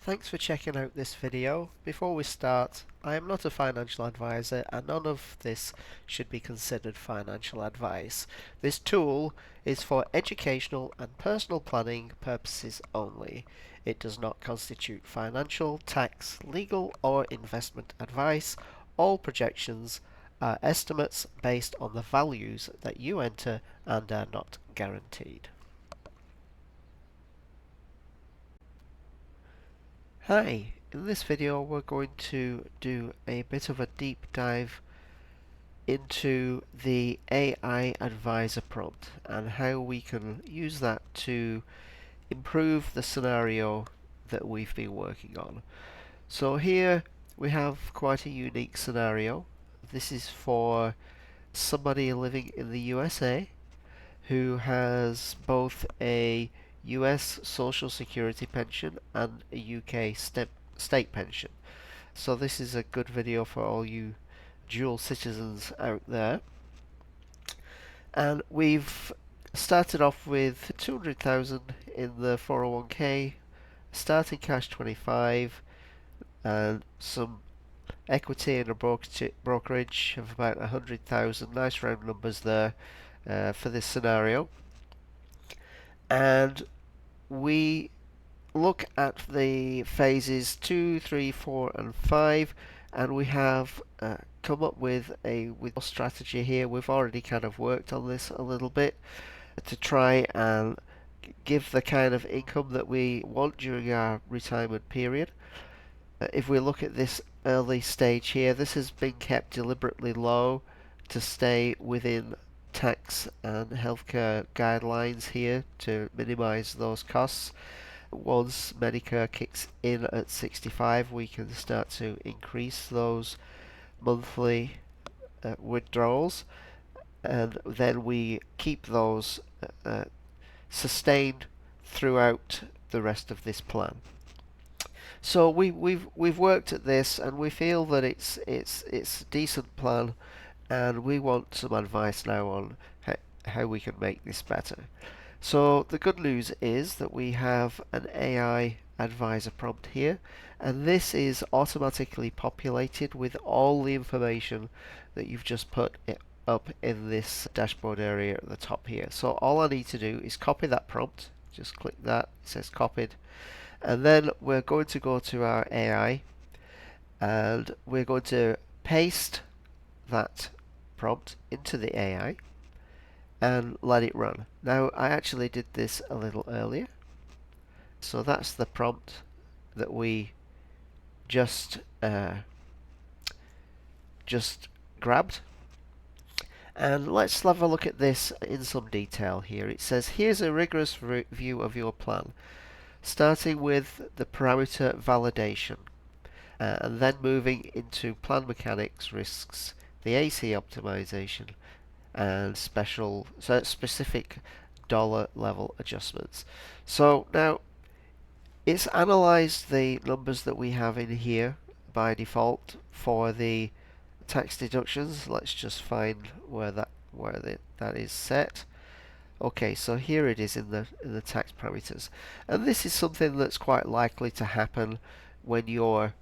Thanks for checking out this video. Before we start, I am not a financial advisor and none of this should be considered financial advice. This tool is for educational and personal planning purposes only. It does not constitute financial, tax, legal or investment advice. All projections are estimates based on the values that you enter and are not guaranteed. Hi, in this video we're going to do a bit of a deep dive into the AI advisor prompt and how we can use that to improve the scenario that we've been working on. So here we have quite a unique scenario. This is for somebody living in the USA who has both a US Social Security pension and a UK state pension. So this is a good video for all you dual citizens out there. And we've started off with 200,000 in the 401k, starting cash 25, and some equity in a brokerage of about 100,000. Nice round numbers there for this scenario. And we look at the phases 2, 3, 4 and 5 and we have come up with a withdrawal strategy here. We've already kind of worked on this a little bit to try and give the kind of income that we want during our retirement period. If we look at this early stage here, this has been kept deliberately low to stay within tax and healthcare guidelines here to minimize those costs. Once Medicare kicks in at 65, we can start to increase those monthly withdrawals, and then we keep those sustained throughout the rest of this plan. So we've worked at this, and we feel that it's a decent plan, and we want some advice now on how we can make this better. So the good news is that we have an AI advisor prompt here, and this is automatically populated with all the information that you've just put up in this dashboard area at the top here. So all I need to do is copy that prompt. Just click that, it says copied, and then we're going to go to our AI and we're going to paste that prompt into the AI and let it run. Now I actually did this a little earlier, so that's the prompt that we just grabbed. And let's have a look at this in some detail here. It says here's a rigorous review of your plan, starting with the parameter validation and then moving into plan mechanics, risks, the AC optimization and specific dollar level adjustments. So now it's analyzed the numbers that we have in here by default for the tax deductions. Let's just find where that is set. Okay, so here it is in the tax parameters, and this is something that's quite likely to happen when you're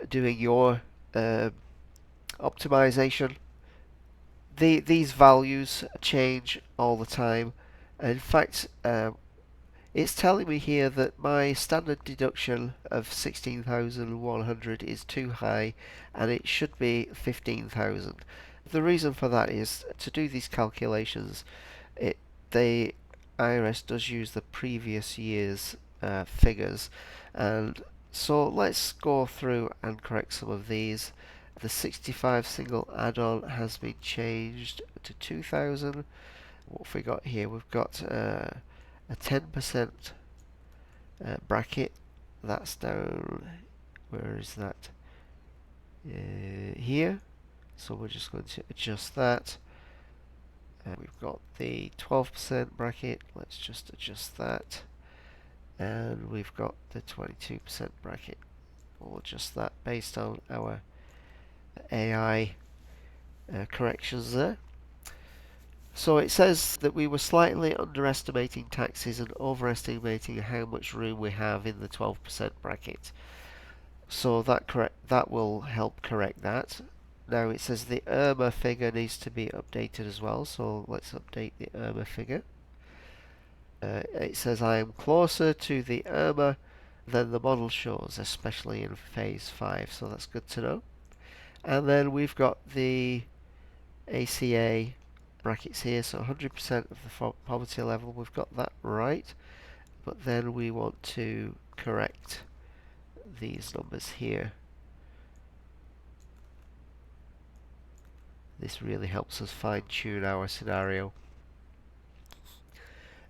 doing your optimization. These values change all the time. In fact, it's telling me here that my standard deduction of 16,100 is too high and it should be 15,000. The reason for that is to do these calculations, the IRS does use the previous year's figures, and so let's go through and correct some of these. The 65 single add-on has been changed to 2,000. What have we got here? We've got a 10% bracket. That's down. Where is that? Here. So we're just going to adjust that. We've got the 12% bracket. Let's just adjust that. And we've got the 22% bracket. We'll adjust that based on our AI corrections there. So it says that we were slightly underestimating taxes and overestimating how much room we have in the 12% bracket. So that will help correct that. Now it says the IRMAA figure needs to be updated as well, so let's update the IRMAA figure. It says I am closer to the IRMAA than the model shows, especially in phase 5, so that's good to know. And then we've got the ACA brackets here, so 100% of the poverty level, we've got that right. But then we want to correct these numbers here. This really helps us fine-tune our scenario.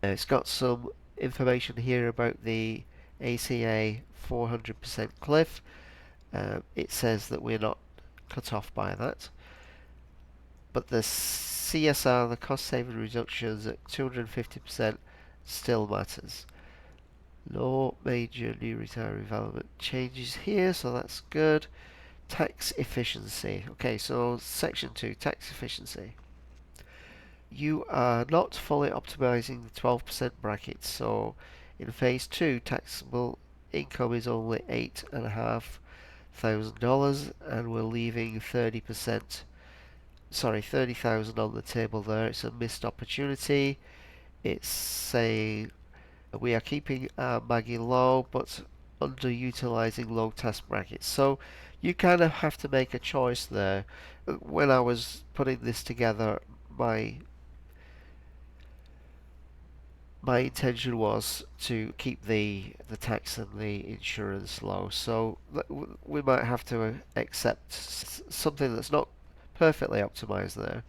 It's got some information here about the ACA 400% cliff. It says that we're not cut off by that. But the CSR, the cost saving reductions at 250% still matters. No major new retiree development changes here, so that's good. Tax efficiency. Okay, so section 2, tax efficiency. You are not fully optimizing the 12% bracket, so in phase 2 taxable income is only $8,500 and we're leaving 30%, sorry, 30,000 on the table there. It's a missed opportunity. It's saying we are keeping our Maggie low but underutilizing low tax brackets. So you kind of have to make a choice there. When I was putting this together, my intention was to keep the tax and the insurance low. So we might have to accept something that's not perfectly optimized there.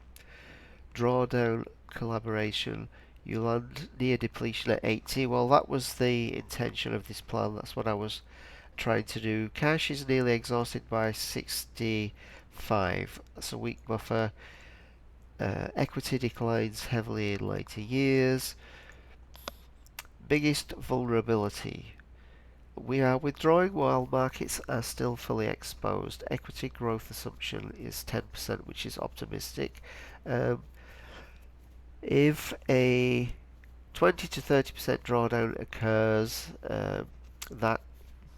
Drawdown collaboration. You land near depletion at 80. Well, that was the intention of this plan. That's what I was trying to do. Cash is nearly exhausted by 65. That's a weak buffer. Equity declines heavily in later years. Biggest vulnerability. We are withdrawing while markets are still fully exposed. Equity growth assumption is 10%, which is optimistic. If a 20 to 30% drawdown occurs, that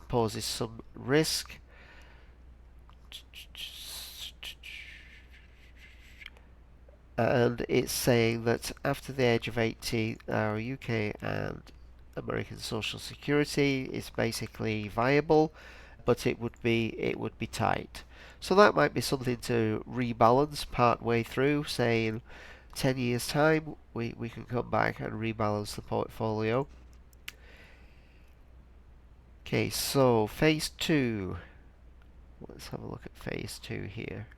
poses some risk. And it's saying that after the age of 80, our UK and American Social Security is basically viable, but it would be tight. So that might be something to rebalance part way through, say in 10 years time we can come back and rebalance the portfolio. Okay, so phase 2. Let's have a look at phase 2 here.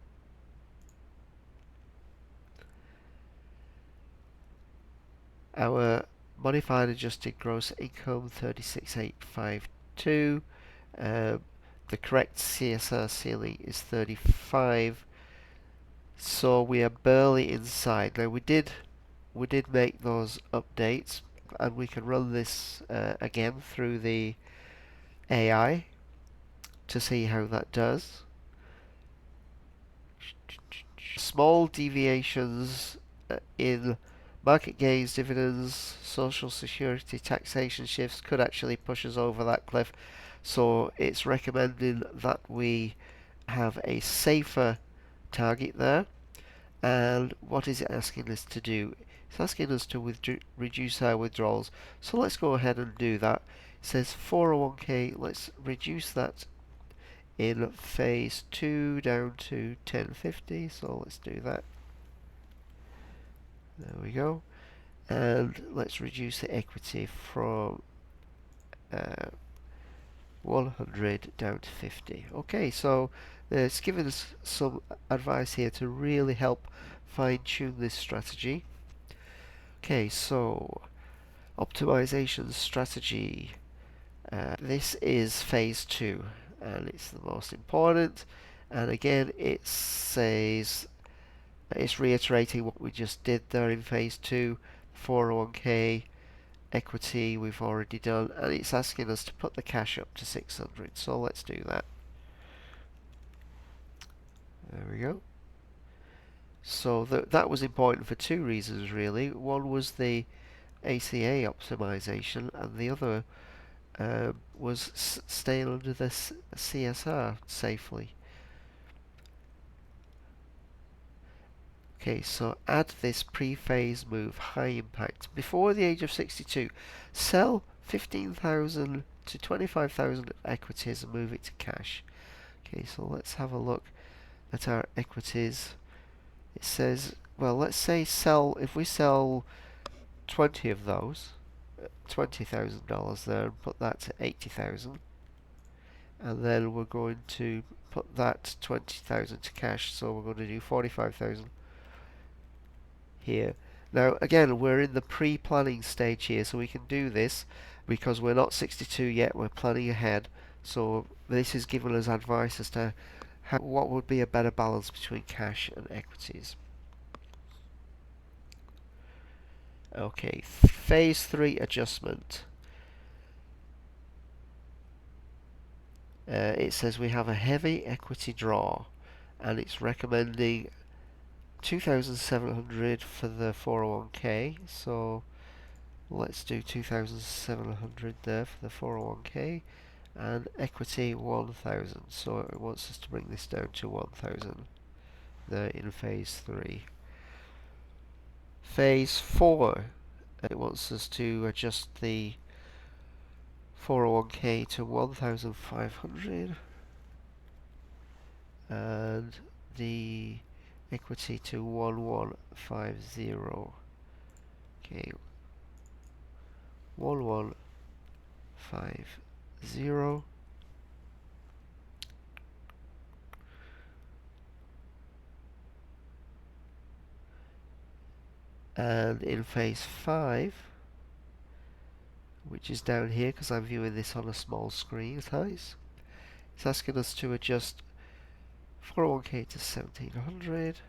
Our modified adjusted gross income 36,852. The correct CSR ceiling is 35. So we are barely inside. Now we did make those updates, and we can run this again through the AI to see how that does. Small deviations in market gains, dividends, social security, taxation shifts could actually push us over that cliff. So it's recommending that we have a safer target there. And what is it asking us to do? It's asking us to reduce our withdrawals. So let's go ahead and do that. It says 401k, let's reduce that in phase 2 down to 1050. So let's do that. There we go. And let's reduce the equity from 100 down to 50. Okay, so it's given us some advice here to really help fine-tune this strategy. Okay, so optimization strategy. This is phase 2 and it's the most important, and again it says it's reiterating what we just did there in phase 2. 401k, equity we've already done, and it's asking us to put the cash up to 600, so let's do that. There we go. So that was important for two reasons really. One was the ACA optimization, and the other was staying under the CSR safely. Okay, so add this pre-phase move, high impact. Before the age of 62, sell 15,000 to 25,000 of equities and move it to cash. Okay, so let's have a look at our equities. It says, well, let's say if we sell 20 of those, $20,000 there, and put that to 80,000, and then we're going to put that 20,000 to cash, so we're going to do 45,000 here. Now again, we're in the pre-planning stage here, so we can do this because we're not 62 yet, we're planning ahead. So this is giving us advice as to what would be a better balance between cash and equities. Okay, phase 3 adjustment. It says we have a heavy equity draw, and it's recommending 2,700 for the 401k. So let's do 2,700 there for the 401k, and equity 1,000. So it wants us to bring this down to 1,000 there in phase 3. Phase 4, it wants us to adjust the 401k to 1,500 and the equity to 1,150. Okay, 1,150. And in phase 5, which is down here because I'm viewing this on a small screen size, it's asking us to adjust 401k to 1,700,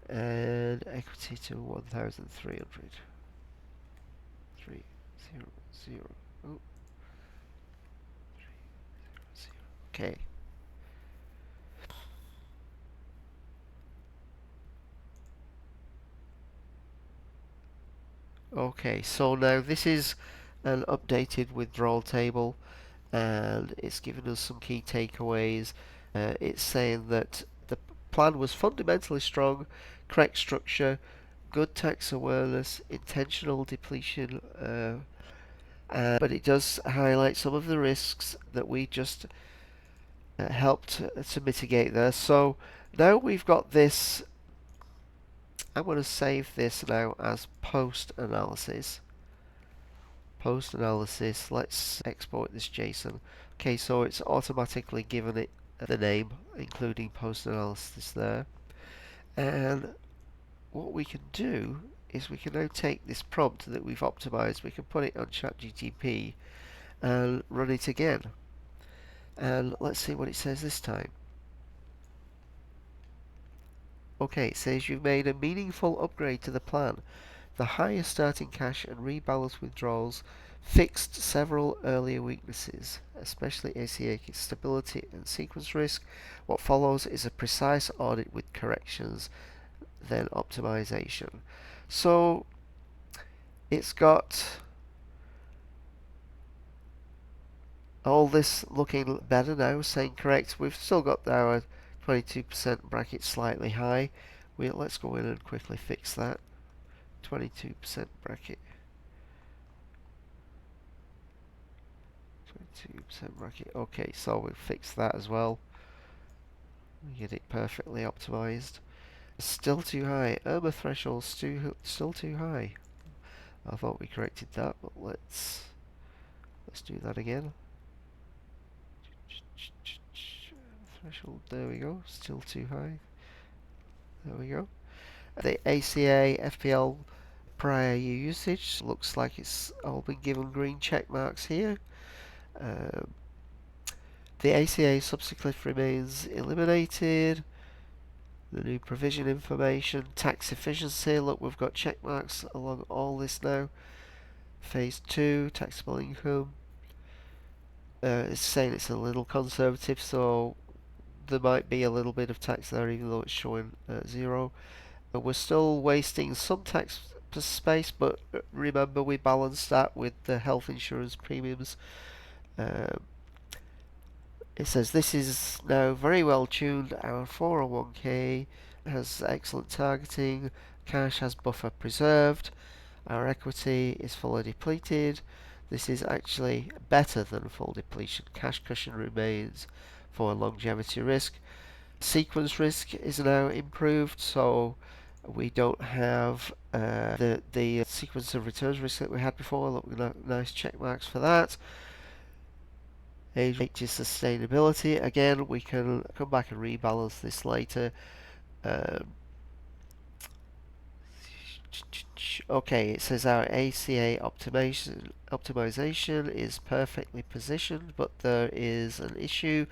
and equity to 1,300. 300. Oh, 300. Okay. Okay, so now this is an updated withdrawal table, and it's giving us some key takeaways. It's saying that the plan was fundamentally strong, correct structure, good tax awareness, intentional depletion, but it does highlight some of the risks that we just helped to mitigate there. So now we've got this. I'm going to save this now as post analysis. Post analysis. Let's export this JSON. Okay, so it's automatically given it the name, including post analysis there. And what we can do is we can now take this prompt that we've optimized, we can put it on ChatGPT and run it again. And let's see what it says this time. Okay, it says you've made a meaningful upgrade to the plan. The higher starting cash and rebalance withdrawals fixed several earlier weaknesses, especially ACA stability and sequence risk. What follows is a precise audit with corrections, then optimization. So it's got all this looking better now, saying correct. We've still got our 22% bracket slightly high. Let's go in and quickly fix that. 22% bracket. 22% bracket. Okay, so we've fixed that as well. We get it perfectly optimized. Still too high. IRMAA threshold still too high. I thought we corrected that, but let's do that again. Threshold, there we go, still too high. There we go. The ACA FPL prior year usage looks like it's all been given green check marks here. The ACA subcliff remains eliminated. The new provision information, tax efficiency, look, we've got check marks along all this now. Phase 2, taxable income. It's saying it's a little conservative, so there might be a little bit of tax there, even though it's showing 0. We're still wasting some tax space, but remember we balanced that with the health insurance premiums. Um, it says this is now very well tuned. Our 401k has excellent targeting. Cash has buffer preserved. Our equity is fully depleted. This is actually better than full depletion. Cash cushion remains for longevity risk. Sequence risk is now improved, so we don't have the sequence of returns risk that we had before. Look, nice check marks for that. Age is sustainability. Again, we can come back and rebalance this later. Okay, it says our ACA optimization is perfectly positioned, but there is an issue.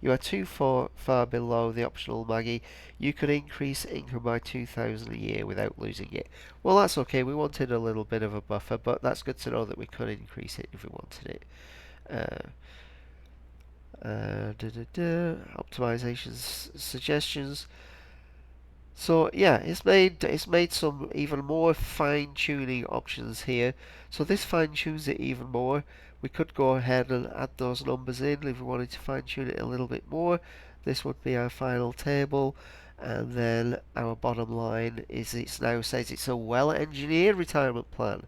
You are too far below the optional Maggie. You could increase income by 2,000 a year without losing it. Well, that's okay. We wanted a little bit of a buffer, but that's good to know that we could increase it if we wanted it. Optimizations suggestions. So yeah, it's made some even more fine-tuning options here. So this fine-tunes it even more. We could go ahead and add those numbers in if we wanted to fine-tune it a little bit more. This would be our final table, and then our bottom line is it now says it's a well-engineered retirement plan.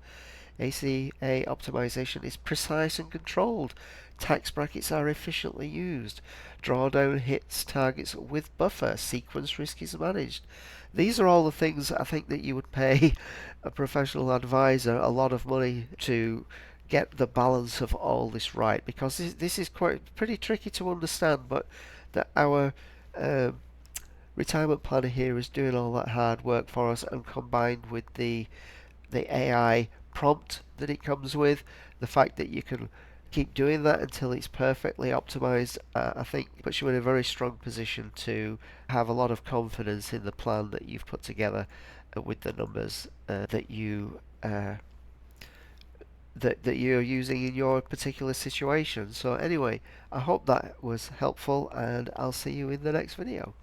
ACA optimization is precise and controlled. Tax brackets are efficiently used. Drawdown hits targets with buffer. Sequence risk is managed. These are all the things I think that you would pay a professional advisor a lot of money to get the balance of all this right, because this is quite pretty tricky to understand, but that our retirement planner here is doing all that hard work for us, and combined with the AI prompt that it comes with, the fact that you can keep doing that until it's perfectly optimized, I think puts you in a very strong position to have a lot of confidence in the plan that you've put together with the numbers that you're using in your particular situation. So anyway, I hope that was helpful, and I'll see you in the next video.